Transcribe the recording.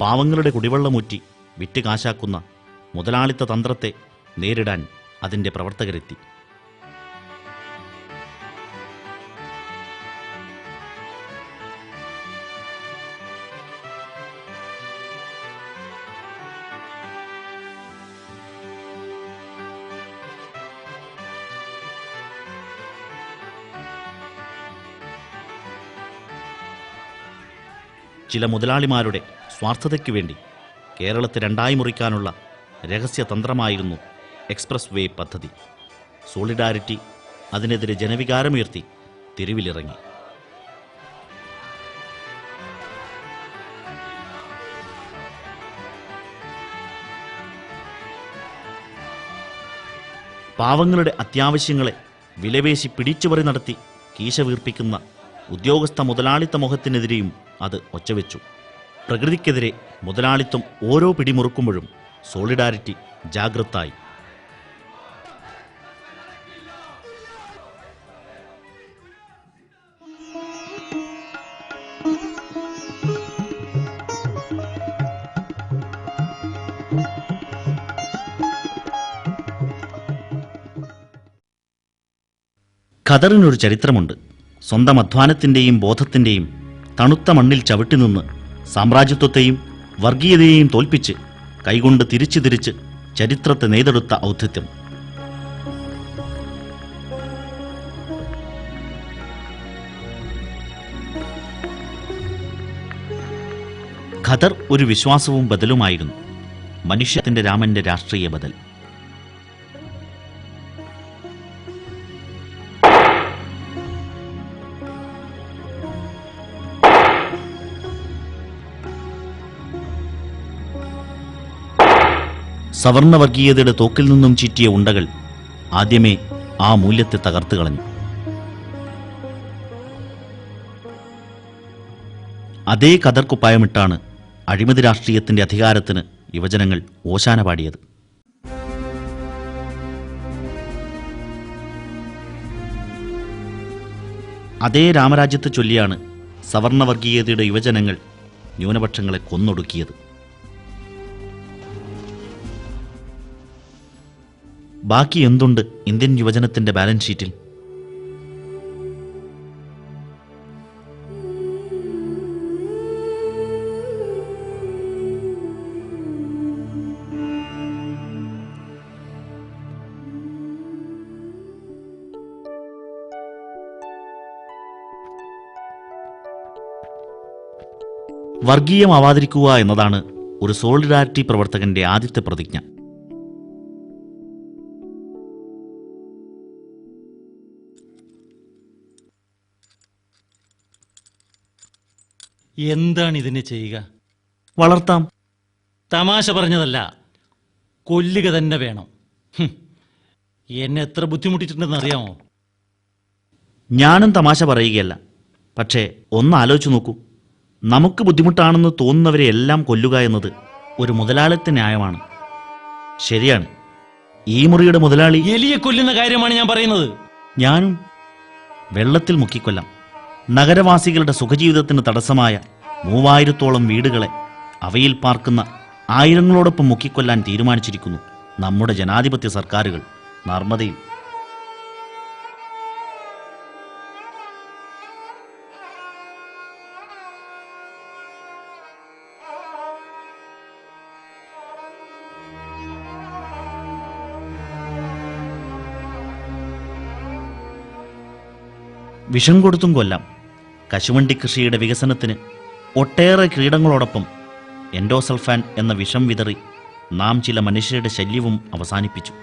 പാവങ്ങളുടെ കുടിവെള്ളമൂറ്റി വിറ്റ് കാശാക്കുന്ന മുതലാളിത്ത തന്ത്രത്തെ നേരിടാൻ അതിൻ്റെ പ്രവർത്തകരെത്തി. ചില മുതലാളിമാരുടെ സ്വാർത്ഥതയ്ക്കു വേണ്ടി കേരളത്തെ രണ്ടായി മുറിക്കാനുള്ള രഹസ്യതന്ത്രമായിരുന്നു എക്സ്പ്രസ് വേ പദ്ധതി. സോളിഡാരിറ്റി അതിനെതിരെ ജനവികാരമുയർത്തി തെരുവിലിറങ്ങി. പാവങ്ങളുടെ അത്യാവശ്യങ്ങളെ വിലപേശി പിടിച്ചുപറി നടത്തി കീശ വീർപ്പിക്കുന്ന ഉദ്യോഗസ്ഥ മുതലാളിത്ത മോഹത്തിനെതിരെയും അത് ഒച്ചവെച്ചു. പ്രകൃതിക്കെതിരെ മുതലാളിത്തം ഓരോ പിടിമുറുക്കുമ്പോഴും സോളിഡാരിറ്റി ജാഗ്രതായി. ഖദറിനൊരു ചരിത്രമുണ്ട്. സ്വന്തം അധ്വാനത്തിൻ്റെയും ബോധത്തിൻ്റെയും തണുത്ത മണ്ണിൽ ചവിട്ടിനിന്ന് സാമ്രാജ്യത്വത്തെയും വർഗീയതയെയും തോൽപ്പിച്ച് കൈകൊണ്ട് തിരിച്ചു തിരിച്ച് ചരിത്രത്തെ നെയ്തെടുത്ത ഔദ്ധത്യം. ഖദർ ഒരു വിശ്വാസവും ബദലുമായിരുന്നു. മനുഷ്യത്തിന്റെ രാമന്റെ രാഷ്ട്രീയ ബദൽ. സവർണവർഗീയതയുടെ തോക്കിൽ നിന്നും ചീറ്റിയ ഉണ്ടകൾ ആദ്യമേ ആ മൂല്യത്തെ തകർത്തു കളഞ്ഞു. അതേ ഖദർക്കുപ്പായമിട്ടാണ് അഴിമതി രാഷ്ട്രീയത്തിന്റെ അധികാരത്തിന് യുവജനങ്ങൾ ഓശാന പാടിയത്. അതേ രാമരാജ്യത്തെ ചൊല്ലിയാണ് സവർണവർഗീയതയുടെ യുവജനങ്ങൾ ന്യൂനപക്ഷങ്ങളെ കൊന്നൊടുക്കിയത്. ബാക്കി എന്തുണ്ട് ഇന്ത്യൻ യുവജനത്തിന്റെ ബാലൻസ് ഷീറ്റിൽ? വർഗീയമാവാതിരിക്കുക എന്നതാണ് ഒരു സോളിഡാരിറ്റി പ്രവർത്തകന്റെ ആദ്യത്തെ പ്രതിജ്ഞ. എന്താണ് ഇതിനെ ചെയ്യുക? വളർത്താം. തമാശ പറഞ്ഞതല്ല, കൊല്ലുക തന്നെ വേണം. എന്നെ എത്ര ബുദ്ധിമുട്ടിച്ചിട്ടുണ്ടെന്ന് അറിയാമോ? ഞാനും തമാശ പറയുകയല്ല. പക്ഷേ ഒന്ന് ആലോചിച്ചു നോക്കൂ. നമുക്ക് ബുദ്ധിമുട്ടാണെന്ന് തോന്നുന്നവരെ എല്ലാം കൊല്ലുക എന്നത് ഒരു മുതലാളിത്ത ന്യായമാണ്. ശരിയാണ്. ഈ മുറിയുടെ മുതലാളി എലിയെ കൊല്ലുന്ന കാര്യമാണ് ഞാൻ പറയുന്നത്. ഞാനും വെള്ളത്തിൽ മുക്കിക്കൊല്ലാം. നഗരവാസികളുടെ സുഖജീവിതത്തിന് തടസ്സമായ 3000-ഓളം വീടുകളെ അവയിൽ പാർക്കുന്ന ആയിരങ്ങളോടൊപ്പം മുക്കിക്കൊല്ലാൻ തീരുമാനിച്ചിരിക്കുന്നു നമ്മുടെ ജനാധിപത്യ സർക്കാരുകൾ നർമ്മദയിൽ. വിഷം കൊടുത്തും കൊല്ലാം. കശുവണ്ടി കൃഷിയുടെ വികസനത്തിന് ഒട്ടേറെ കീടങ്ങളോടൊപ്പം എൻഡോസൾഫാൻ എന്ന വിഷം വിതറി നാം ചില മനുഷ്യരുടെ ശല്യവും അവസാനിപ്പിച്ചു.